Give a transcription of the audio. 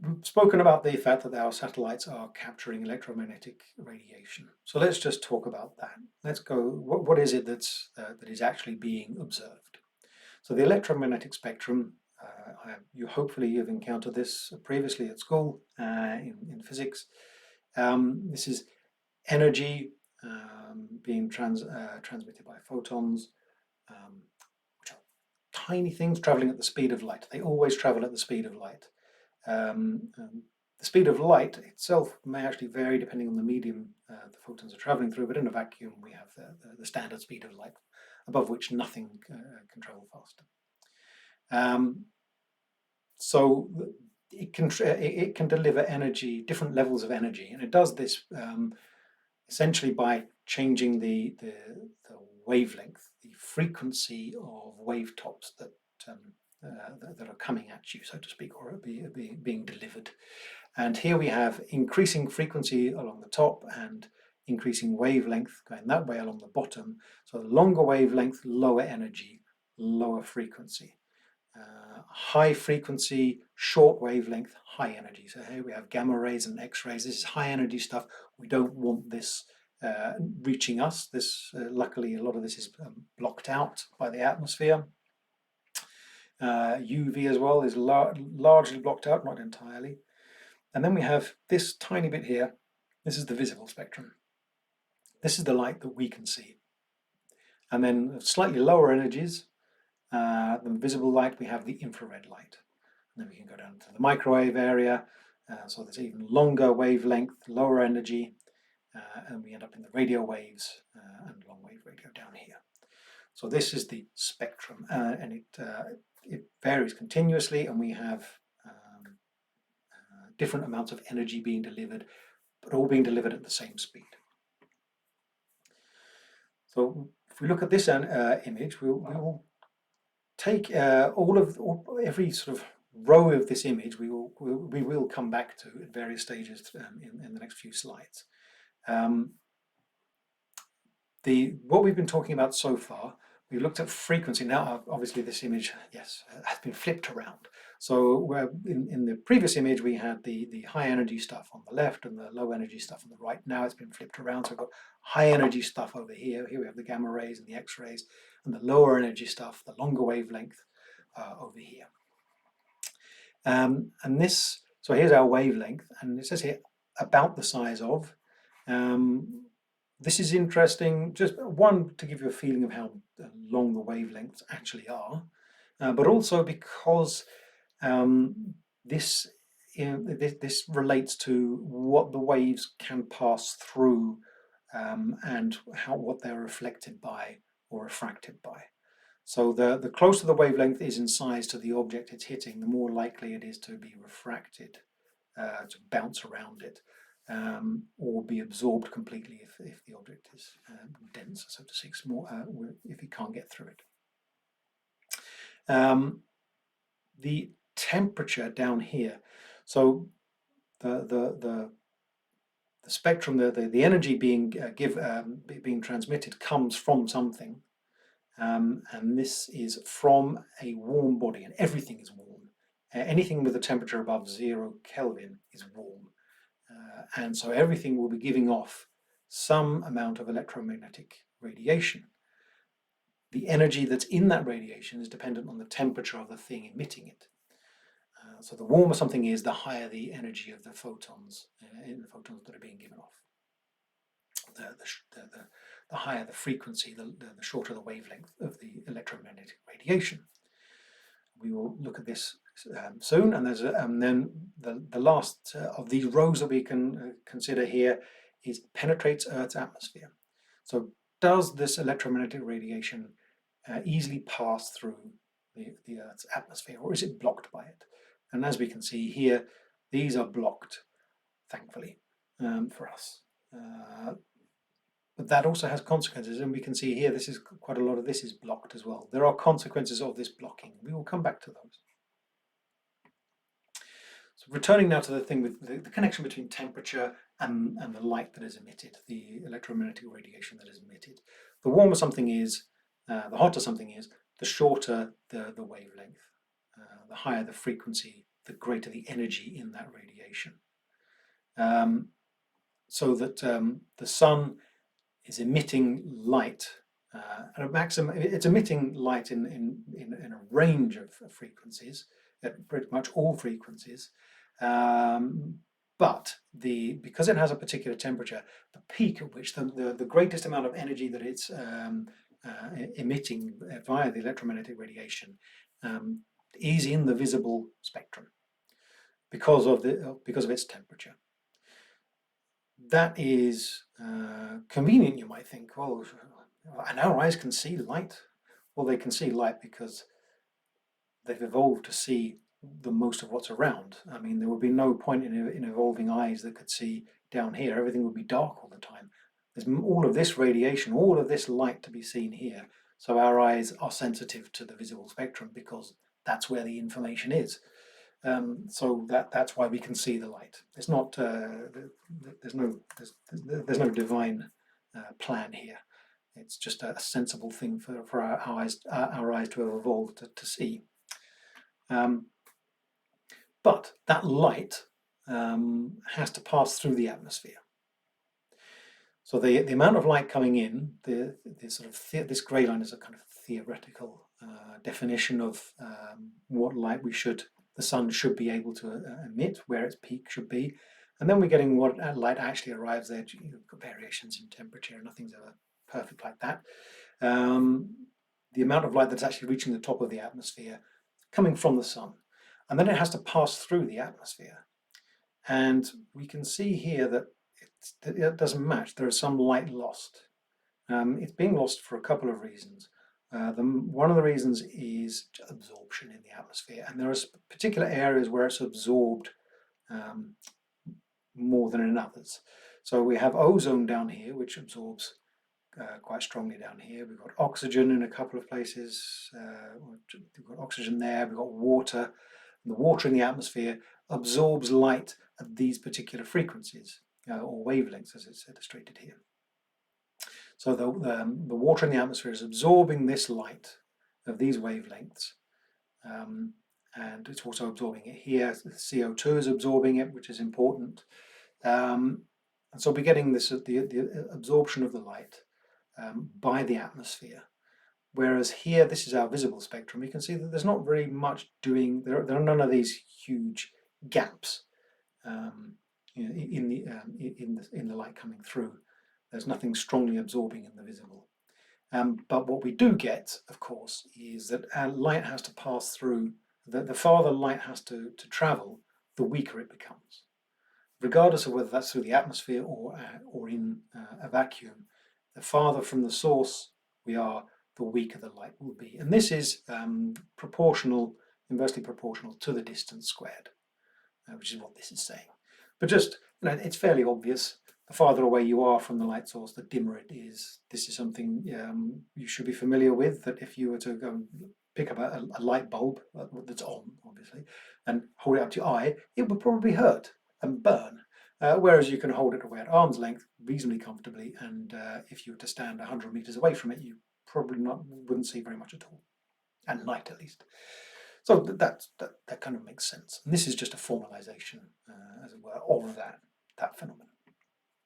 we've spoken about the fact that our satellites are capturing electromagnetic radiation. So let's just talk about that. Let's go, what is it that is actually being observed? So the electromagnetic spectrum, hopefully you've encountered this previously at school in physics. This is energy being transmitted by photons, which are tiny things traveling at the speed of light. They always travel at the speed of light. The speed of light itself may actually vary depending on the medium the photons are traveling through, but in a vacuum we have the standard speed of light, above which nothing can travel faster. So it can deliver energy, different levels of energy, and it does this essentially by changing the wavelength, the frequency of wave tops that are coming at you, so to speak, or being delivered. And here we have increasing frequency along the top and increasing wavelength going that way along the bottom. So longer wavelength, lower energy, lower frequency. High frequency, short wavelength, high energy. So here we have gamma rays and X-rays. This is high energy stuff. We don't want this reaching us. Luckily, a lot of this is blocked out by the atmosphere. UV as well is largely blocked out, not entirely. And then we have this tiny bit here. This is the visible spectrum. This is the light that we can see. And then slightly lower energies than visible light, we have the infrared light. And then we can go down to the microwave area. So there's even longer wavelength, lower energy, and we end up in the radio waves and long wave radio down here. So this is the spectrum, and it varies continuously, and we have different amounts of energy being delivered, but all being delivered at the same speed. So if we look at this image, we will take every sort of row of this image. We will come back to at various stages in the next few slides. What we've been talking about so far, we looked at frequency. Now, obviously, this image, yes, has been flipped around. So in the previous image, we had the high energy stuff on the left and the low energy stuff on the right. Now it's been flipped around. So we've got high energy stuff over here. Here we have the gamma rays and the X-rays, and the lower energy stuff, the longer wavelength, over here. So here's our wavelength, and it says here about the size of. This is interesting, just one, to give you a feeling of how long the wavelengths actually are, but also because this relates to what the waves can pass through and what they're reflected by or refracted by. So the closer the wavelength is in size to the object it's hitting, the more likely it is to be refracted, to bounce around it. Or be absorbed completely if the object is dense, so to speak, if you can't get through it. The temperature down here, so the spectrum, the energy being transmitted comes from something, and this is from a warm body, and everything is warm. Anything with a temperature above 0 Kelvin is warm. And so everything will be giving off some amount of electromagnetic radiation. The energy that's in that radiation is dependent on the temperature of the thing emitting it. So the warmer something is, the higher the energy of the photons, that are being given off. The higher the frequency, the shorter the wavelength of the electromagnetic radiation. We will look at this soon, and then the last of these rows that we can consider here is penetrates Earth's atmosphere. So does this electromagnetic radiation easily pass through the Earth's atmosphere, or is it blocked by it? And as we can see here, these are blocked, thankfully, for us. But that also has consequences, and we can see here quite a lot of this is blocked as well. There are consequences of this blocking. We will come back to those. So returning now to the thing with the connection between temperature and the light that is emitted, the electromagnetic radiation that is emitted. The warmer something is, the hotter something is, the shorter the wavelength, the higher the frequency the greater the energy in that radiation. So that the sun is emitting light at a maximum. It's emitting light in a range of frequencies, at pretty much all frequencies. But because it has a particular temperature, the peak at which the greatest amount of energy that it's emitting via the electromagnetic radiation is in the visible spectrum because of its temperature. That is convenient, you might think. Well, and our eyes can see light. Well, they can see light because they've evolved to see the most of what's around. I mean, there would be no point in evolving eyes that could see down here. Everything would be dark all the time. There's all of this radiation, all of this light to be seen here. So our eyes are sensitive to the visible spectrum because that's where the information is. So that's why we can see the light. It's not there's no divine plan here. It's just a sensible thing for our eyes to have evolved to see. But that light has to pass through the atmosphere. So the amount of light coming in, this grey line is a kind of theoretical definition of what light the sun should be able to emit, where its peak should be, and then we're getting what light actually arrives there. You've got variations in temperature, nothing's ever perfect like that. The amount of light that's actually reaching the top of the atmosphere coming from the sun, and then it has to pass through the atmosphere, and we can see here that it doesn't match. There is some light lost. It's being lost for a couple of reasons. One of the reasons is absorption in the atmosphere, and there are particular areas where it's absorbed more than in others. So we have ozone down here, which absorbs quite strongly down here. We've got oxygen in a couple of places. We've got oxygen there. We've got water. And the water in the atmosphere absorbs light at these particular frequencies or wavelengths, as it's illustrated here. So the water in the atmosphere is absorbing this light of these wavelengths, and it's also absorbing it here. The CO2 is absorbing it, which is important. And so we're getting the absorption of the light by the atmosphere. Whereas here, this is our visible spectrum. You can see that there's not very much doing. There are none of these huge gaps in the light coming through. There's nothing strongly absorbing in the visible. But what we do get, of course, is that our light has to pass through. The farther light has to travel, the weaker it becomes, regardless of whether that's through the atmosphere or in a vacuum. The farther from the source we are, the weaker the light will be. And this is inversely proportional to the distance squared, which is what this is saying. But just, it's fairly obvious. The farther away you are from the light source, the dimmer it is. This is something you should be familiar with, that if you were to go and pick up a light bulb that's on, obviously, and hold it up to your eye, it would probably hurt and burn. Whereas you can hold it away at arm's length reasonably comfortably, and if you were to stand 100 meters away from it, you probably wouldn't see very much at all, at night at least. So that kind of makes sense. And this is just a formalization, as it were, of that phenomenon.